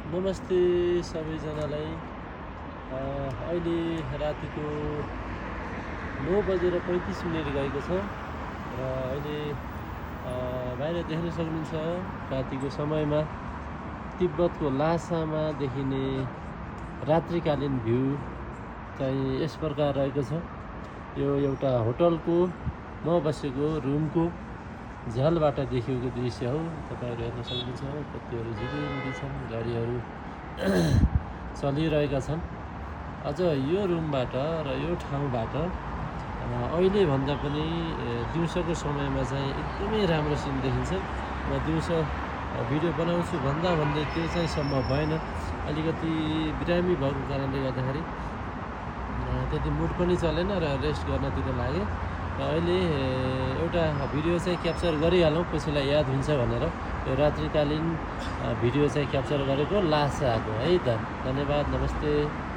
नमस्ते सबैजनालाई। अहिले रातिको 9:35 गएको छ र अहिले बाहिर देख्न सक्नुहुन्छ रातिको समयमा तिब्बतको लासामा देखिने रात्रिकालीन भ्यू चाहिँ यस प्रकार रहेको छ। यो एउटा होटलको म बसेको रुमको झ्यालबाट देखिएको दृश्य हो। तपाईँहरू हेर्न सक्नुहुन्छ बत्तीहरू झिलिमिली छन्, गाडीहरू चलिरहेका छन्। अझ यो रुमबाट र यो ठाउँबाट अहिले भन्दा पनि दिउँसोको समयमा चाहिँ एकदमै राम्रो सिन देखिन्छ। म दिउँसो भिडियो बनाउँछु भन्दै त्यो चाहिँ सम्भव भएन। अलिकति बिरामी भएको कारणले गर्दाखेरि त्यति मुड पनि चलेन र रेस्ट गर्नतिर लागेँ। र अहिले एउटा भिडियो चाहिँ क्याप्चर गरिहालौँ, कसैलाई याद हुन्छ भनेर यो रात्रिकालीन भिडियो चाहिँ क्याप्चर गरेको लासाको है त। धन्यवाद, नमस्ते।